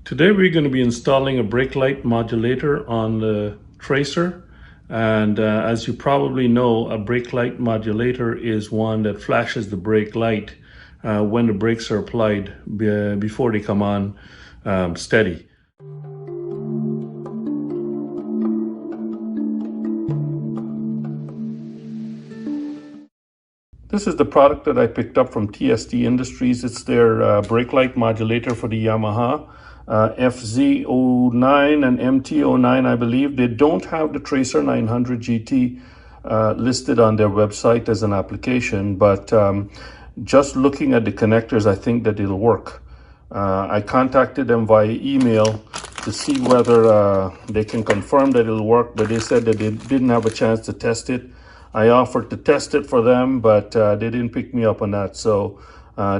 Today we're going to be installing a brake light modulator on the tracer, and as you probably know, a brake light modulator is one that flashes the brake light when the brakes are applied before they come on steady. This is the product that I picked up from TST Industries. It's their brake light modulator for the Yamaha FZ09 and MT09, I believe. They don't have the Tracer 900 GT listed on their website as an application, but just looking at the connectors, I think that it'll work. I contacted them via email to see whether they can confirm that it'll work, but they said that they didn't have a chance to test it. I offered to test it for them, but they didn't pick me up on that. So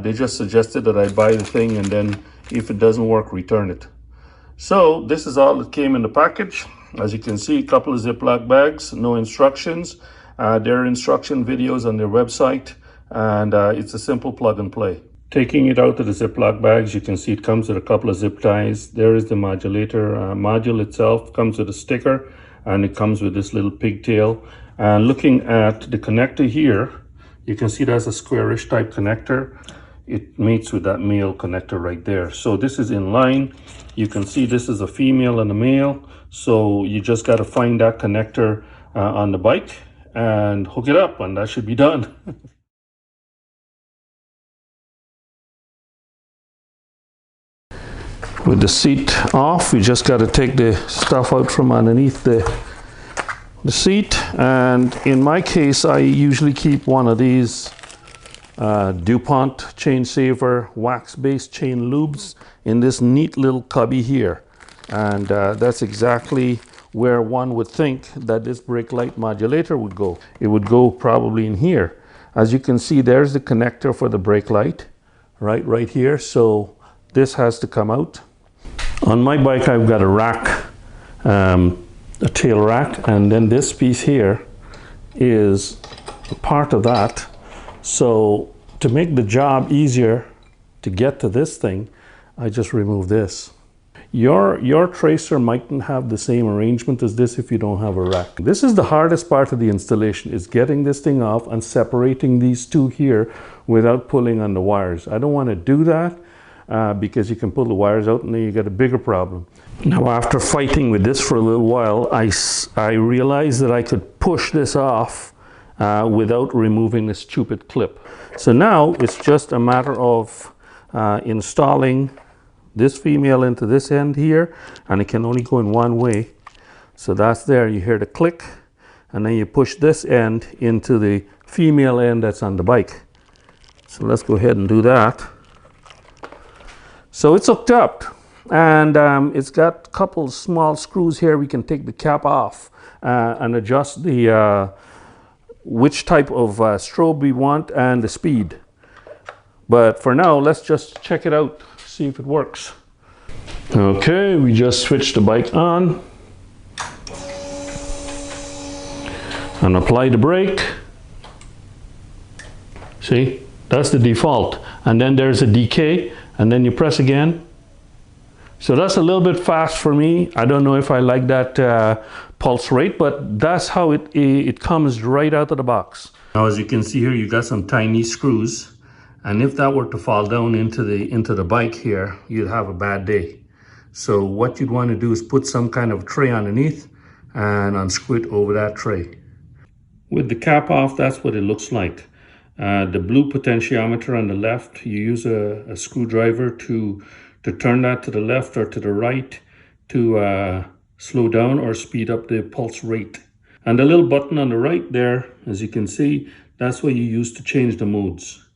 they just suggested that I buy the thing and then if it doesn't work, return it. So this is all that came in the package. As you can see, a couple of Ziploc bags, no instructions. There are instruction videos on their website, and it's a simple plug and play. Taking it out of the Ziploc bags, you can see it comes with a couple of zip ties. There is the modulator module itself, comes with a sticker, and it comes with this little pigtail. And looking at the connector here, you can see that's a squarish type connector. It mates with that male connector right there. So this is in line. You can see this is a female and a male. So you just got to find that connector on the bike and hook it up, and that should be done. With the seat off, you just got to take the stuff out from underneath the seat, and in my case I usually keep one of these DuPont chain saver wax-based chain lubes in this neat little cubby here, and that's exactly where one would think that this brake light modulator would go. It would go probably in here. As you can see, there's the connector for the brake light right here, so this has to come out. On my bike I've got a rack, a tail rack, and then this piece here is part of that. So to make the job easier to get to this thing, I just remove this. Your tracer mightn't have the same arrangement as this if you don't have a rack. This is the hardest part of the installation, is getting this thing off and separating these two here without pulling on the wires. I don't want to do that because you can pull the wires out and then you get a bigger problem. Now, after fighting with this for a little while, I realized that I could push this off without removing the stupid clip. So now it's just a matter of installing this female into this end here, and it can only go in one way. So that's there. You hear the click, and then you push this end into the female end that's on the bike. So let's go ahead and do that. So it's hooked up, and it's got a couple small screws here. We can take the cap off and adjust the which type of strobe we want and the speed. But for now, let's just check it out, see if it works. Okay, we just switched the bike on and apply the brake. See, that's the default, and then there's a decay, and then you press again. So that's a little bit fast for me. I don't know if I like that pulse rate, but that's how it comes right out of the box. Now, as you can see here, you got some tiny screws, and if that were to fall down into the bike here, you'd have a bad day. So what you'd want to do is put some kind of tray underneath and unscrew it over that tray. With the cap off, that's what it looks like. The blue potentiometer on the left, you use a screwdriver to turn that to the left or to the right to slow down or speed up the pulse rate. And the little button on the right there, as you can see, that's what you use to change the modes.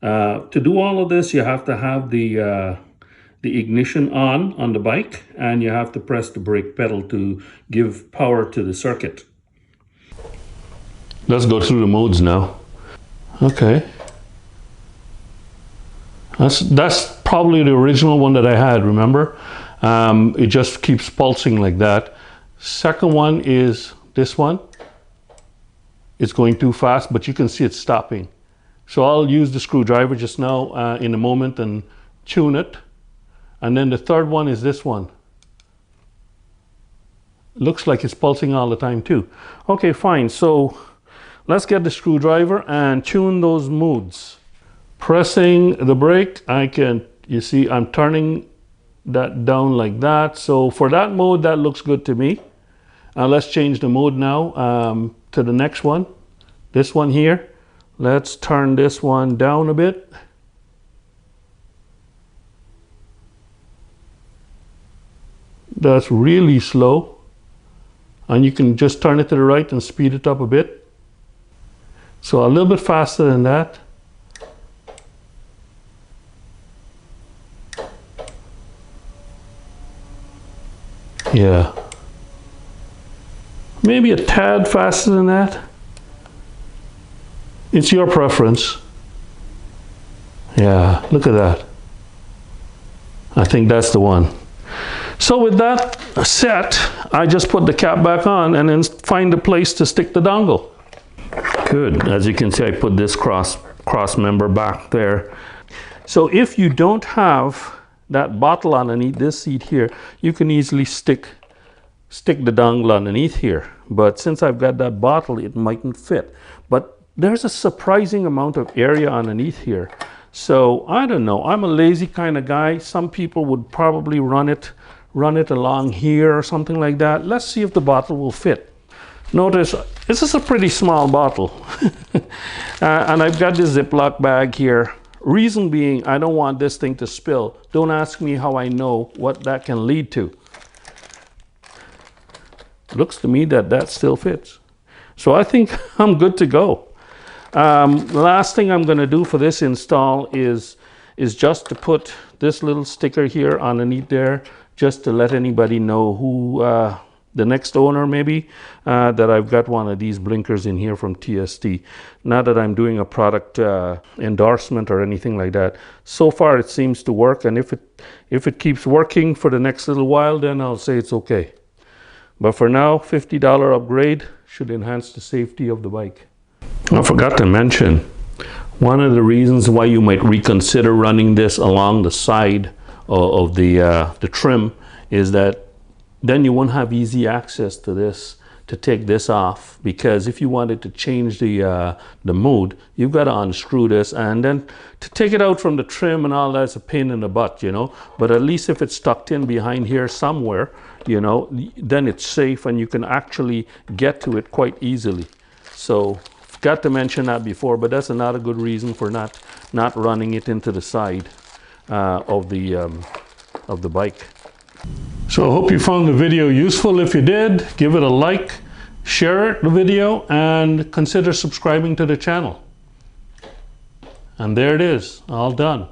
To do all of this, you have to have the ignition on the bike, and you have to press the brake pedal to give power to the circuit. Let's go through the modes now. Okay. That's probably the original one that I had, remember? It just keeps pulsing like that. Second one is this one. It's going too fast, but you can see it stopping. So I'll use the screwdriver just now in a moment and tune it. And then the third one is this one. Looks like it's pulsing all the time too. Okay, fine. So let's get the screwdriver and tune those moods. Pressing the brake, you see I'm turning that down like that. So for that mode, that looks good to me. Let's change the mode now to the next one. This one here. Let's turn this one down a bit. That's really slow. And you can just turn it to the right and speed it up a bit. So a little bit faster than that. Yeah. Maybe a tad faster than that. It's your preference. Yeah, look at that. I think that's the one. So with that set, I just put the cap back on and then find a place to stick the dongle. Good. As you can see, I put this cross member back there. So if you don't have that bottle underneath this seat here, you can easily stick the dongle underneath here. But since I've got that bottle, it mightn't fit. But there's a surprising amount of area underneath here. So I don't know. I'm a lazy kind of guy. Some people would probably run it along here or something like that. Let's see if the bottle will fit. Notice this is a pretty small bottle. And I've got this Ziploc bag here. Reason being, I don't want this thing to spill. Don't ask me how I know what that can lead to. Looks to me that still fits. So I think I'm good to go. Last thing I'm going to do for this install is just to put this little sticker here underneath there, just to let anybody know who the next owner maybe, that I've got one of these blinkers in here from TST. Not that I'm doing a product endorsement or anything like that. So far it seems to work, and if it keeps working for the next little while, then I'll say it's okay. But for now, $50 upgrade should enhance the safety of the bike. I forgot to mention, one of the reasons why you might reconsider running this along the side of the trim is that then you won't have easy access to this, to take this off, because if you wanted to change the mode, you've got to unscrew this, and then to take it out from the trim and all that's a pain in the butt, you know. But at least if it's tucked in behind here somewhere, you know, then it's safe and you can actually get to it quite easily. So got to mention that before, but that's another good reason for not running it into the side of the bike. So I hope you found the video useful. If you did, give it a like, share the video, and consider subscribing to the channel. And there it is, all done.